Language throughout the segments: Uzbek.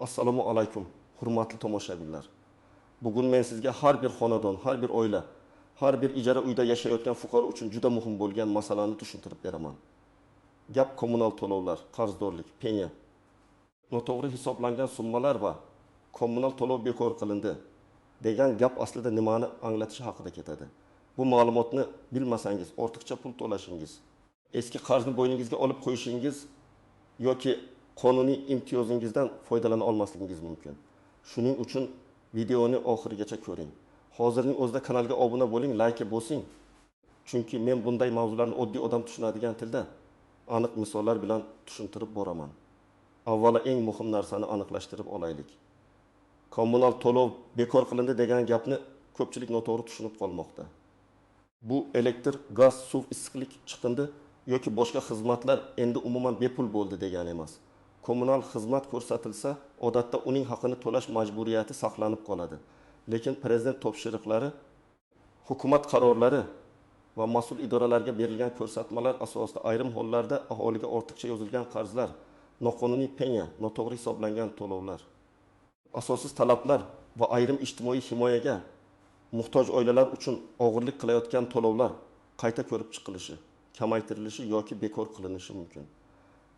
Assalomu alaykum, hurmatli tomoshabinlar. Bugun men sizga har bir xonadon, har bir oila, har bir ijara uyda yashayotgan fuqaro uchun juda muhim bo'lgan masalani tushuntirib beraman. Gap kommunal to'lovlar, qarzdorlik, penya. Noto'g'ri hisoblangan summalar va kommunal to'lov bekor qilindi degan gap aslida nimani anglatishi haqida ketadi. Bu ma'lumotni bilmasangiz, ortiqcha pul to'lashingiz, eski qarzni bo'yningizga olib qo'yishingiz yoki qonuniy imtiyozingizdan foydalana olmasligingiz mumkin. Shuning uchun videoni oxirigacha ko'ring. Hozirning o'zida kanalga obuna bo'ling, like bosing. Chunki men bunday mavzularni oddiy odam tushunadigan tilda aniq misollar bilan tushuntirib boraman. Avvalo eng muhim narsani aniqlashtirib olaylik. Kommunal to'lov bekor qilindi degan gapni ko'pchilik noto'g'ri tushunib qolmoqda. Bu elektr, gaz, suv, issiqlik chiqindi yoki boshqa xizmatlar endi umuman bepul bo'ldi degani emas. Kommunal xizmat ko'rsatilsa, odatda uning haqini to'lash majburiyati saqlanib qoladi. Lekin prezident topshiriqlari, hukumat qarorlari va mas'ul idoralarga berilgan ko'rsatmalar asosida ayrim hollarda aholiga ortiqcha yozilgan qarzlar, noqonuniy penya, noto'g'ri hisoblangan to'lovlar, asossiz talablar va ayrim ijtimoiy himoyaga muhtoj oilalar uchun og'irlik qilayotgan to'lovlar qayta ko'rib chiqilishi, kamaytirilishi yoki bekor qilinishi mumkin.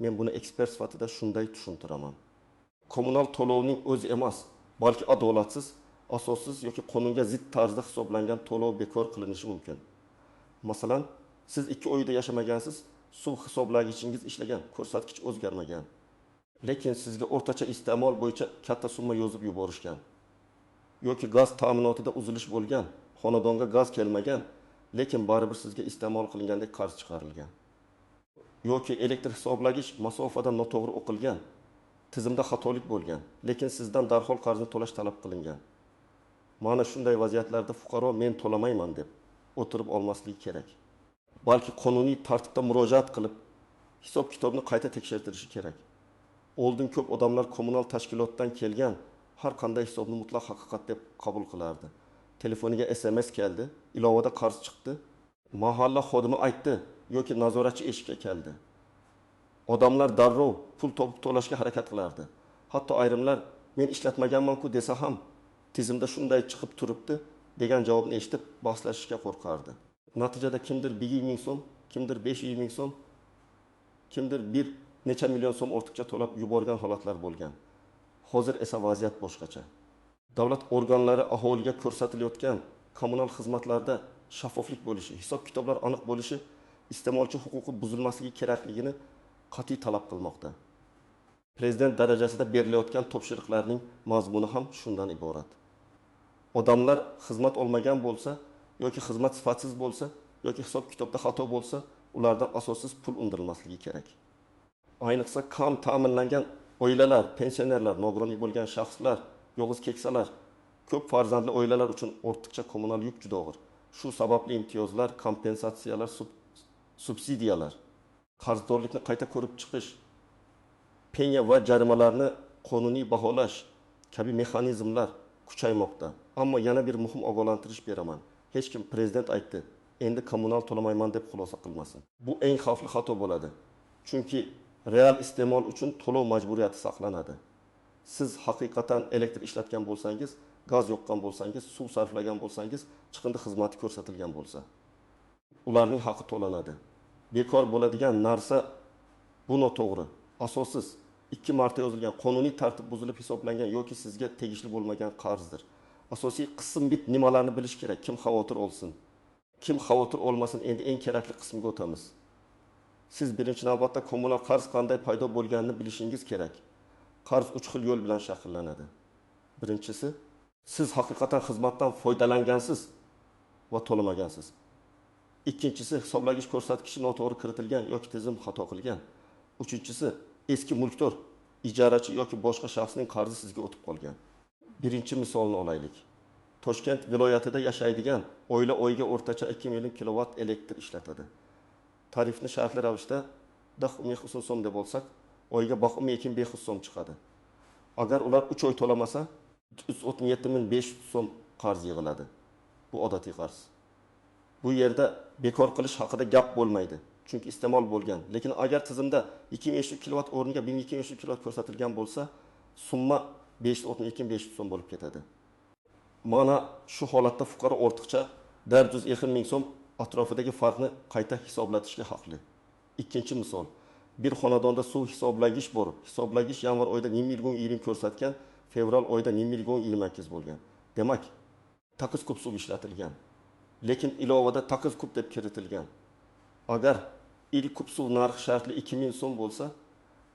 Men buni ekspert sifatida shunday tushuntiraman. Kommunal to'lovning o'zi emas, balki adolatsiz, asossiz yoki qonunga zid tarzda hisoblangan to'lov bekor qilinishi mumkin. Masalan, siz 2 oyda yashamagansiz, suv hisoblagichingiz ishlagan, ko'rsatkich o'zgarmagan. Lekin sizga o'rtacha iste'mol bo'yicha katta summa yozib yuborishgan. Yoki gaz ta'minotida uzilish bo'lgan, xonadonga gaz kelmagan, lekin baribir sizga iste'mol qilingandek qarz chiqarilgan. Yoki elektr hisoblagich masofadan noto'g'ri o'qilgan, tizimda xatolik bo'lgan, lekin sizdan darhol qarzni to'lash talab qilingan. Mana shunday vaziyatlarda fuqaro men to'lamayman deb o'tirib olmasligi kerak. Balki qonuniy tartibda murojaat qilib, hisob-kitobni qayta tekshirtirishi kerak. Oldin ko'p odamlar kommunal tashkilotdan kelgan har qanday hisobni mutlaq haqiqat deb qabul qilardi. Telefoniga SMS keldi, ilovada qarz chiqdi, mahalla xodimi aytdi yoki nazoratchi eshikka keldi. Odamlar darrov pul topib to'lashga harakat qilardi. Hatto ayrimlar men ishlatmaganman-ku desa ham tizimda shunday chiqib turibdi degan javobni eshitib bahslashishga qo'rqardi. Natijada kimdir 100 ming so'm, kimdir 500 ming so'm, kimdir bir necha million so'm ortiqcha to'lab yuborgan holatlar bo'lgan. Hozir esa vaziyat boshqacha. Davlat organlari aholiga ko'rsatilayotgan kommunal xizmatlarda shaffoflik bo'lishi, hisob-kitoblar aniq bo'lishi, iste'molchi huquqi buzilmasligi kerakligini qat'iy talab qilmoqda. Prezident darajasida berilayotgan topshiriqlarning mazmuni ham shundan iborat. Odamlar xizmat olmagan bo'lsa yoki xizmat sifatsiz bo'lsa yoki hisob-kitobda xato bo'lsa, ulardan asossiz pul undirilmasligi kerak. Ayniqsa kam ta'minlangan oilalar, pensionerlar, nogironlik bo'lgan shaxslar, yolg'iz keksalar, ko'p farzandli oilalar uchun ortiqcha kommunal yuk juda og'ir. Shu sababli imtiyozlar, kompensatsiyalar, subsidiyalar, qarzdorlikni qayta ko'rib chiqish, penya va jarimalarni qonuniy baholash kabi mexanizmlar kuchaymoqda. Ammo yana bir muhim ogohlantirish beraman. Hech kim prezident aytdi, endi kommunal to'lamayman deb xulosa qilmasin. Bu eng xavfli xato bo'ladi. Chunki real iste'mol uchun to'lov majburiyati saqlanadi. Siz haqiqatan elektr ishlatgan bo'lsangiz, gaz yoqqan bo'lsangiz, suv sarflagan bo'lsangiz, chiqindi xizmati ko'rsatilgan bo'lsa, ularning haqi to'lanadi. Bekor bo'ladigan narsa bu noto'g'ri, asossiz, 2 marta yozilgan, qonuniy tartib buzilib hisoblangan yoki sizga tegishli bo'lmagan qarzdir. Asosiy qism bit nimalarni bilish kerak, kim xavotir olsin. Kim xavotir olmasin, endi eng kerakli qismga o'tamiz. Siz birinchi navbatda kommunal qarz qanday paydo bo'lganini bilishingiz kerak. Qarz 3 xil yo'l bilan shakllanadi. Birinchisi, siz haqiqatan xizmatdan foydalangansiz va to'lamagansiz. Ikkinchisi, hisoblagich ko'rsatkichi noto'g'ri kiritilgan yoki tizim xato qilgan. Uchinchisi, eski mulkdor, ijarachi yoki boshqa shaxsning qarzi sizga o'tib qolgan. Birinchi misolni olaylik. Toshkent viloyatida yashaydigan oila oyiga o'rtacha 2 million kilovat elektr ishlatadi. Tarifni shartli ravishda 10 so'm deb olsak, oyiga 2500 so'm chiqadi. Agar ular 3 oy to'lamasa, 367.500 so'm qarz yig'iladi. Bu odatiy qarz. Bu yerda bekor qilish haqida gap bo'lmaydi. Chunki iste'mol bo'lgan. Lekin agar tizimda 2500 kilovat o'rniga 1200 kilovat ko'rsatilgan bo'lsa, summa 562 so'm bo'lib ketadi. Mana shu holatda fuqaro ortiqcha 420 ming so'm atrofidagi farqni qayta hisoblatishga haqli. Ikkinchi misol, bir xonadonda suv hisoblagich bor. Hisoblagich yanvar oyida 1,20 ko'rsatgan, fevral oyida 1,28 bo'lgan. Demak, takis kub suv ishlatilgan. Lekin ilovada takis kub deb kiritilgan. Agar ilk kub suv narxi shartli 2000 so'm bo'lsa,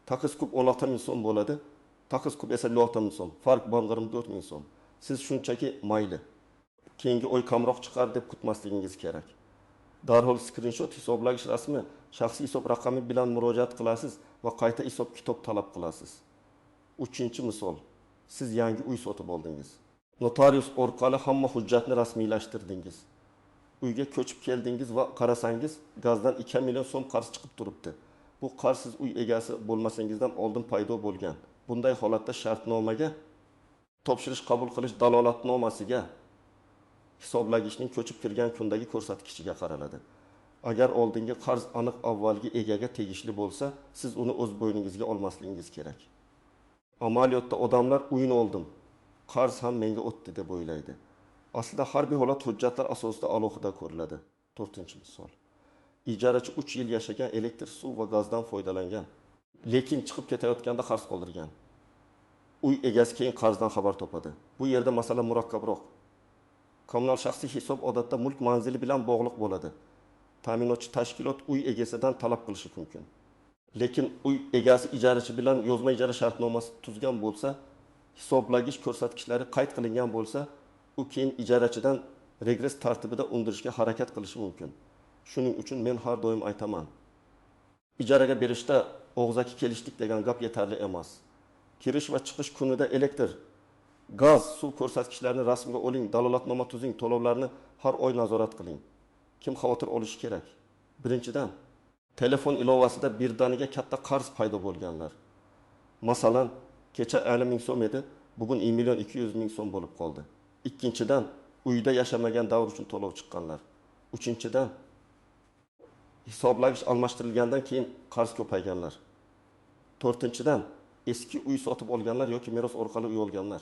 takis kub 16 ming so'm bo'ladi. Takis kub esa 16 ming so'm. Farq borg'arim 4 ming so'm. Siz shunchaki mayli. Keyingi oy kamroq chiqar deb kutmasligingiz kerak. Darhol screenshot hisoblagich rasmi, shaxsiy hisob raqami bilan murojaat qilasiz va qayta hisob kitob talab qilasiz. Uchinchi misol, siz yangi uy sotib oldingiz. Notarius orqali hamma hujjatni rasmiylashtirdingiz. Uyga ko'chib keldingiz va qarasangiz, gazdan 2 million so'm qarz chiqib turibdi. Bu qarz siz uy egasi bo'lmasingizdan oldin paydo bo'lgan. Bunday holatda shartnomaga, topshirish qabul qilish dalolatnomasiga, hisoblagichning ko'chib kirgan kundagi ko'rsatkichiga qaraladi. Agar oldingi qarz aniq avvalgi egaga tegishli bo'lsa, siz uni o'z bo'yningizga olmasligingiz kerak. Amaliyotda odamlar uyni oldim, qarz ham menga o'tdi deb o'ylaydi. Aslida har bir holat hujjatlar asosida alohida ko'riladi. 4-misol. Ijarachi 3 yil yashagan, elektr, suv va gazdan foydalangan, lekin chiqib ketayotganda qarz qoldirgan. Uy egasi keyin qarzdan xabar topadi. Bu yerda masala murakkabroq. Kommunal shaxsiy hisob odatda mulk manzili bilan bog'liq bo'ladi. Ta'minotchi tashkilot uy egasidan talab qilishi mumkin. Lekin uy egasi ijarachi bilan yozma ijara shartnomasi tuzgan bo'lsa, hisoblagich ko'rsatkichlari qayd qilingan bo'lsa, u keyin ijarachidan regress tartibida undirishga harakat qilishi mumkin. Shuning uchun men har doim aytaman. Ijaraga berishda og'zaki kelishdik degan gap yetarli emas. Kirish va chiqish kunida elektr, gaz, suv ko'rsatkichlarini rasmga oling, dalolatnoma tuzing, to'lovlarni har oy nazorat qiling. Kim xavotir olishi kerak? Birinchidan, telefon ilovasida birdaniga katta qarz paydo bo'lganlar. Masalan, kecha 50 ming so'm edi, bugun 1,2 million so'm bo'lib qoldi. Ikkinchidan, uyda yashamagan davr uchun to'lov chiqqanlar. Uchinchidan, hisoblagich almashtirilgandan keyin qarz ko'payganlar. To'rtinchidan, eski uy sotib olganlar yoki meros orqali uy olganlar.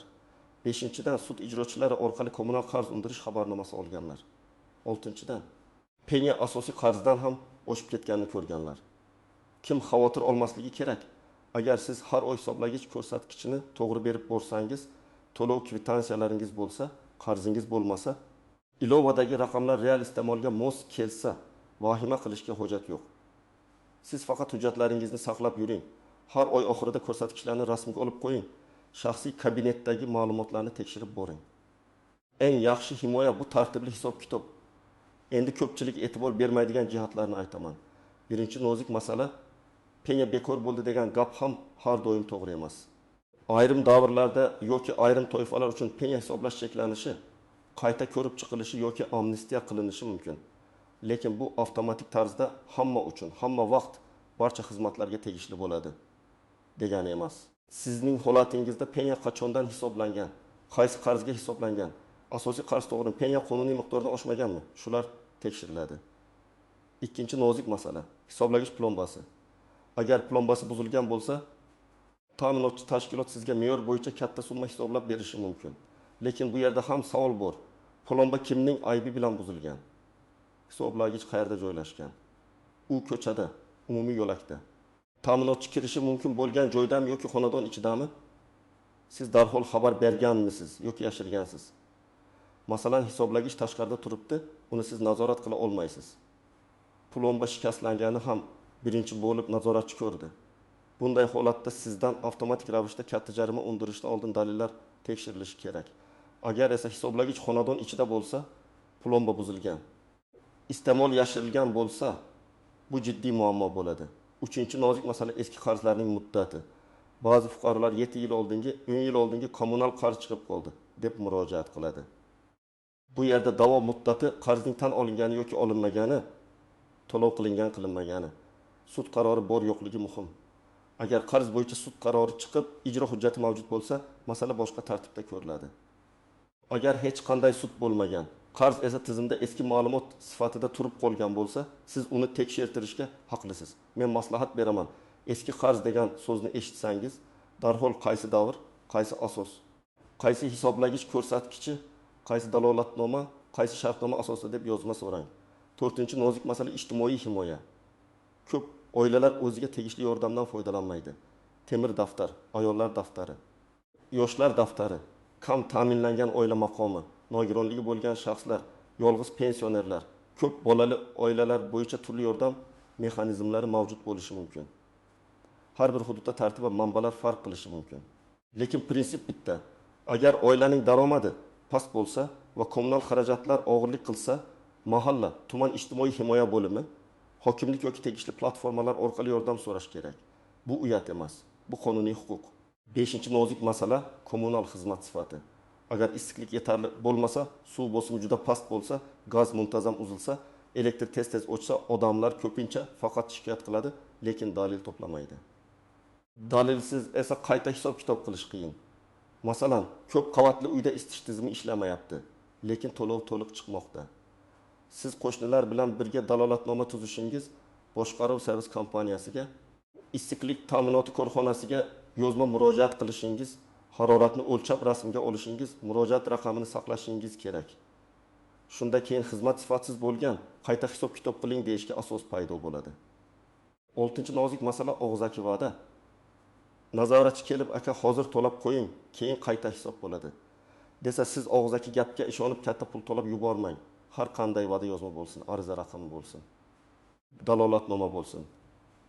Beshinchidan, sud ijrochilari orqali kommunal qarz undirish xabarnomasi olganlar. Oltinchidan, penya asosiy qarzdan ham oshib ketganini ko'rganlar. Kim xavotir olmasligi kerak? Agar siz har oy hisoblagich ko'rsatkichini to'g'ri berib borsangiz, to'lov kvitantsiyalaringiz bo'lsa, qarzingiz bo'lmasa, ilovadagi raqamlar real iste'molga mos kelsa, vahima qilishga hojat yo'q. Siz faqat hujjatlaringizni saqlab yuring. Har oy oxirida ko'rsatkichlarni rasmga olib qo'ying. Shaxsiy kabinetdagi ma'lumotlarni tekshirib boring. Eng yaxshi himoya bu tartibli hisob-kitob. Endi ko'pchilik e'tibor bermaydigan jihatlarni aytaman. Birinchi nozik masala, penya bekor bo'ldi degan gap ham har doim to'g'ri emas. Ayrim davrlarda yoki ayrim toifalar uchun penya hisoblash cheklanishi, qayta ko'rib chiqilishi yoki amnistiya qilinishi mumkin. Lekin bu avtomatik tarzda hamma uchun, hamma vaqt barcha xizmatlarga tegishli bo'ladi degani emas. Sizning holatingizda penya qachondan hisoblangan, qaysi qarzga hisoblangan, asosiy qarz to'g'ri penya qonuniy miqdordan oshmaganmi? Shular tekshiriladi. Ikkinchi nozik masala, hisoblagich plombasi. Agar plombasi buzilgan bo'lsa, ta'minotchi tashkilot sizga me'yor bo'yicha katta summa hisoblab berishi mumkin. Lekin bu yerda ham savol bor. Plomba kimning aybi bilan buzilgan? Hisoblagich qayerda joylashgan? U ko'chada, umumiy yo'lakda. Ta'minotchi kirishi mumkin bo'lgan joydami yoki xonadon ichidami? Siz darhol xabar berganmisiz yoki yashirgansiz? Masalan, hisoblagich tashqarida turibdi, uni siz nazorat qila olmaysiz. Plomba shikastlangani ham birinchi bo'lib nazoratchi ko'rdi. Bunday holatda sizdan avtomatik ravishda katta jarima undirishdan oldin dalillar tekshirilishi kerak. Agar esa hisoblagich xonadon ichida bo'lsa, plomba buzilgan, iste'mol yashirilgan bo'lsa, bu jiddiy muammo bo'ladi. Uchinchi nozik masala eski qarzlarning muddati. Ba'zi fuqarolar 7 yil oldingi, 10 yil oldingi kommunal qarz chiqib qoldi deb murojaat qiladi. Bu yerda da'vo muddati qarzning tan olingani yoki olinmagani, to'lov qilingan qilinmagani, sud qarori bor yo'qligi muhim. Agar qarz bo'yicha sud qarori chiqib, ijro hujjati mavjud bo'lsa, masala boshqa tartibda ko'riladi. Agar hech qanday sud bo'lmagan, qarz esa tizimda eski ma'lumot sifatida turib qolgan bo'lsa, siz uni tekshirtirishga haqlisiz. Men maslahat beraman. Eski qarz degan so'zni eshitsangiz, Darhol qaysi davr, qaysi asos, qaysi hisoblagich ko'rsatkichi, qaysi dalolatnoma, qaysi shartnoma asosida deb yozma so'rang. 4-nozik masala ijtimoiy himoya. Ko'p oilalar o'ziga tegishli yordamdan foydalanmaydi. Temir daftar, ayollar daftari, yoshlar daftari, kam ta'minlangan oila maqomi, nogironligi bo'lgan shaxslar, yolg'iz pensionerlar, ko'p bolali oilalar bo'yicha turli yordam mexanizmlari mavjud bo'lishi mumkin. Har bir hududda tartib va manbalar farq qilishi mumkin. Lekin prinsip bitta. Agar oilaning daromadi past bo'lsa va kommunal xarajatlar og'irlik qilsa, mahalla, tuman ijtimoiy himoya bo'limi, hokimlik yoki tegishli platformalar orqali yordam so'rash kerak. Bu uyat emas, bu qonuniy huquq. 5-nozik masala kommunal xizmat sifati. Agar issiqlik yetarli bo'lmasa, suv bosimi juda past bo'lsa, gaz muntazam uzilsa, elektr tez o'chsa, odamlar ko'pincha faqat shikoyat qiladi, lekin dalil to'plamaydi. Dalilsiz esa qayta hisob-kitob qilish qiyin. Masalan, ko'p qavatli uyda isitish tizimi ishlamayapti, lekin to'lov to'liq chiqmoqda. Siz qo'shnilar bilan birga dalolatnoma tuzishingiz, boshqaruv servis kompaniyasiga, issiqlik ta'minoti korxonasiga yozma murojaat qilishingiz, haroratni o'lchab rasmga olishingiz, murojaat raqamini saqlashingiz kerak. Shunda keyin xizmat sifatsiz bo'lgan, qayta hisob-kitob qiling deyishga asos paydo bo'ladi. 6-nozik masala og'zaki va'da. Nazoratchi kelib, aka hozir to'lab qo'ying, keyin qayta hisob bo'ladi desa, siz og'zaki gapga ishonib katta pul to'lab yubormang. Har qanday va'da yozma bo'lsin, ariza raqami bo'lsin, dalolatnoma bo'lsin.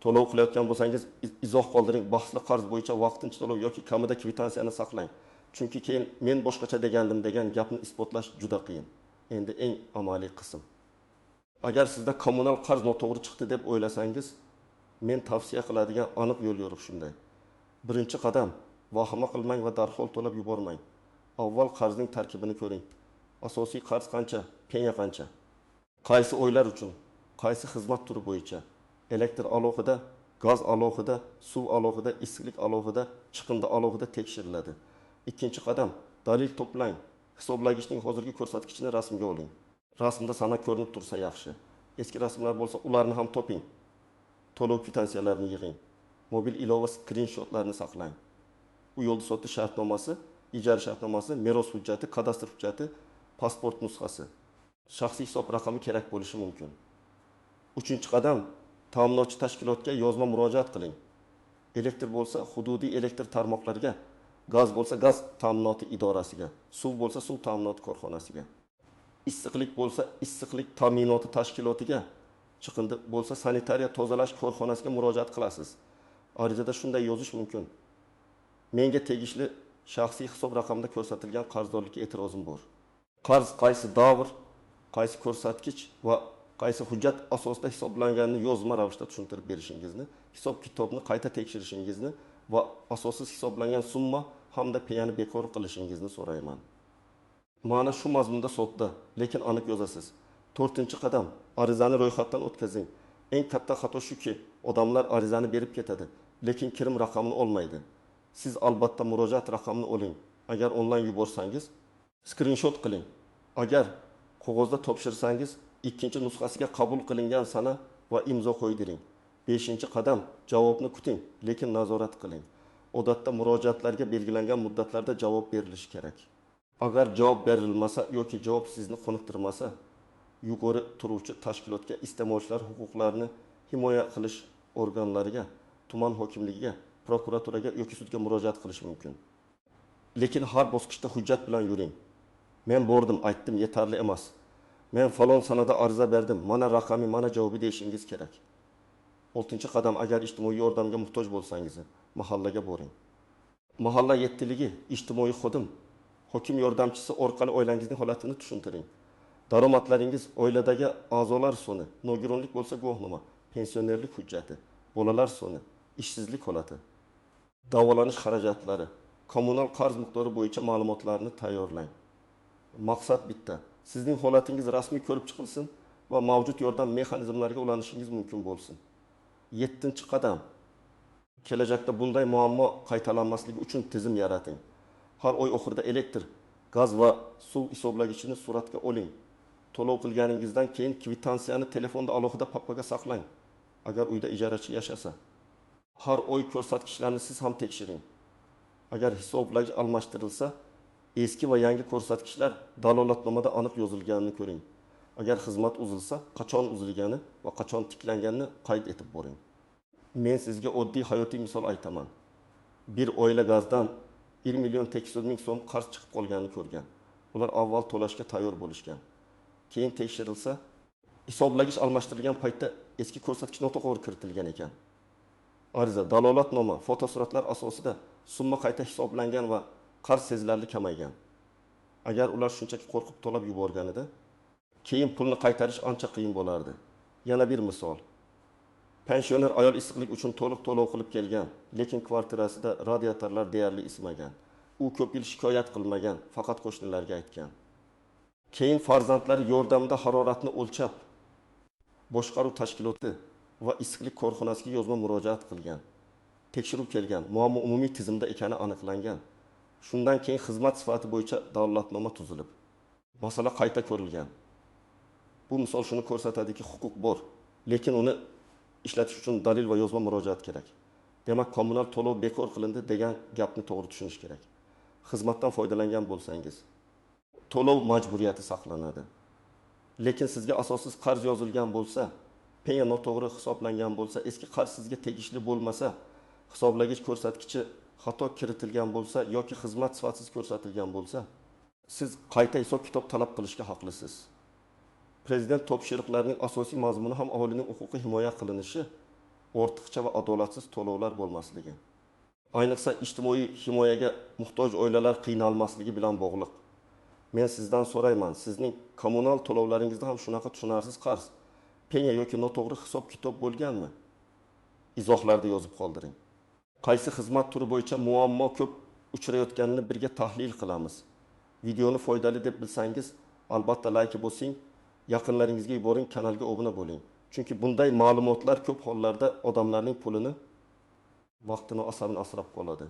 To'lov qilayotgan bo'lsangiz, izoh qoldiring, bahsli qarz bo'yicha vaqtincha to'lov yoki kamida kvitansiyani saqlang. Chunki keyin men boshqacha degandim degan gapni isbotlash juda qiyin. Endi eng amaliy qism. Agar sizda kommunal qarz noto'g'ri chiqdi deb o'ylasangiz, men tavsiya qiladigan aniq yo'l yo'riq shunday. Birinchi qadam, vahima qilmang va darhol to'lab yubormang. Avval qarzning tarkibini ko'ring. Asosiy qarz qancha, penya qancha? Qaysi oylar uchun, qaysi xizmat turi bo'yicha? Elektr alohida, gaz alohida, suv alohida, issiqlik alohida, chiqindi alohida tekshiriladi. Ikkinchi qadam, dalil to'plang. Hisoblagichning hozirgi ko'rsatkichini rasmga oling. Rasmda sana ko'rinib tursa yaxshi. Eski rasmlar bo'lsa, ularni ham toping. To'lov kvitansiyalarini yig'ing. Mobil ilova skrinshotlarini saqlang. U yo'lda sotish shartnomasi, ijara shartnomasi, meros hujjati, kadastr hujjati, pasport nusxasi, shaxsiy hisob raqami kerak bo'lishi mumkin. 3-qadam, ta'minotchi tashkilotga yozma murojaat qiling. Elektr bo'lsa, hududiy elektr tarmoqlariga, gaz bo'lsa, gaz ta'minoti idorasiga, suv bo'lsa, suv ta'minoti korxonasiga, issiqlik bo'lsa, issiqlik ta'minoti tashkilotiga, chiqindi bo'lsa, sanitariya tozalash korxonasiga murojaat qilasiz. Arizada shunday yozish mumkin. Menga tegishli shaxsiy hisob raqamida ko'rsatilgan qarzdorlikka e'tirozim bor. Qarz qaysi davr, qaysi ko'rsatkich va qaysi hujjat asosida hisoblanganini yozma ravishda tushuntirib berishingizni, hisob-kitobni qayta tekshirishingizni va asossiz hisoblangan summa hamda peyani bekor qilishingizni so'rayman. Mana shu mazmunda sodda, lekin aniq yozasiz. 4-qadam, arizani ro'yxatdan o'tkazing. Eng katta xato shuki, odamlar arizani berib ketadi, lekin kirim raqamini olmaydi. Siz albatta murojaat raqamini oling. Agar onlayn yuborsangiz, skrinshot qiling. Agar qog'ozda topshirsangiz, ikkinchi nusxasiga qabul qilingan sana va imzo qo'ydiring. 5-qadam, javobni kuting, lekin nazorat qiling. Odatda murojaatlarga belgilangan muddatlarda javob berilishi kerak. Agar javob berilmasa yoki javob sizni qoniqtirmasa, yuqori turuvchi tashkilotga iste'molchilar huquqlarini himoya qilish organlariga, tuman hokimligiga, prokuraturaga yoki sudga murojaat qilish mumkin. Lekin har bosqichda hujjat bilan yuring. Men bordim, aytdim, yetarli emas. Men falon sanada ariza berdim, mana raqami, mana javobi deyishingiz kerak. 6-qadam, agar ijtimoiy yordamga muhtoj bo'lsangiz, mahallaga boring. Mahalla yettiligi, ijtimoiy xodim, hokim yordamchisi orqali oilangizning holatini tushuntiring. Daromadlaringiz, oiladagi a'zolar soni, nogironlik bo'lsa guvohnoma, pensionerlik hujjati, bolalar soni, ishsizlik holati, davolanish xarajatlari, kommunal qarz miqdori bo'yicha ma'lumotlarni tayyorlang. Maqsad bitta, sizning holatingiz rasmiy ko'rib chiqilsin va mavjud yordam mexanizmlariga ulanishingiz mumkin bo'lsin. 7-qadam, kelajakda bunday muammo qaytalanmasligi uchun tizim yarating. Har oy oxirida elektr, gaz va suv hisoblagichini suratga oling. To'lov qilganingizdan keyin kvitansiyani telefonda alohida papkaga saqlang, agar uyda ijarachi yashasa. Har oy ko'rsatkichlarni siz ham tekshiring. Agar hisoblagich almashtirilsa, eski va yangi ko'rsatkichlar dalolatnomada aniq yozilganini ko'ring. Agar xizmat uzilsa, qachon uzilgani va qachon tiklanganini qayd etib boring. Men sizga oddiy hayotiy misol aytaman. Bir oila gazdan 1 million 800 ming so'm qarz chiqib qolganini ko'rgan. Ular avval to'lashga tayyor bo'lishgan. Keyin tekshirilsa, hisoblagich almashtirilgan paytda eski ko'rsatkich noto'g'ri kiritilgan ekan. Ariza, dalolatnoma, fotosuratlar asosida summa qayta hisoblangan va qarz sezilarli kamaygan. Agar ular shunchaki qo'rqib to'lab yuborganida, keyin pulni qaytarish ancha qiyin bo'lardi. Yana bir misol. Pensioner ayol issiqlik uchun to'liq to'lov qilib kelgan, lekin kvartirasida radiatorlar deyarli ismagan. U ko'p yil shikoyat qilmagan, faqat qo'shnilarga aytgan. Keyin farzandlari yordamida haroratni o'lchab, boshqaruv tashkiloti va issiqlik korxonasiga yozma murojaat qilgan. Tekshiruv kelgan, muammo umumiy tizimda ekani aniqlangan. Shundan keyin xizmat sifati bo'yicha dalolatnoma tuzilib, masala qayta ko'rilgan. Bu misol shuni ko'rsatadiki, huquq bor, lekin uni ishlatish uchun dalil va yozma murojaat kerak. Demak, kommunal to'lov bekor qilindi degan gapni to'g'ri tushunish kerak. Xizmatdan foydalangan bo'lsangiz, to'lov majburiyati saqlanadi. Lekin sizga asossiz qarz yozilgan bo'lsa, penya noto'g'ri hisoblangan bo'lsa, eski qarz sizga tegishli bo'lmasa, hisoblagich ko'rsatkichi xato kiritilgan bo'lsa yoki xizmat sifatsiz ko'rsatilgan bo'lsa, siz qayta hisob kitob talab qilishga haqlisiz. Prezident topshiriqlarining asosiy mazmuni ham aholining huquqi himoya qilinishi, ortiqcha va adolatsiz to'lovlar bo'lmasligi. Ayniqsa ijtimoiy himoyaga muhtoj oilalar qiynalmasligi bilan bog'liq. Men sizdan so'rayman, sizning kommunal to'lovlaringizda ham shunaqa tushunarsiz qarz, penya yoki noto'g'ri hisob kitob bo'lganmi? Izohlarda yozib qoldiring. Qaysi xizmat turi bo'yicha muammo ko'p uchrayotganini birga tahlil qilamiz. Videoni foydali deb bilsangiz, albatta like bosing, yaqinlaringizga yuboring, kanalga obuna bo'ling. Chunki bunday ma'lumotlar ko'p hollarda odamlarning pulini, vaqtini, asabini asrab qoladi.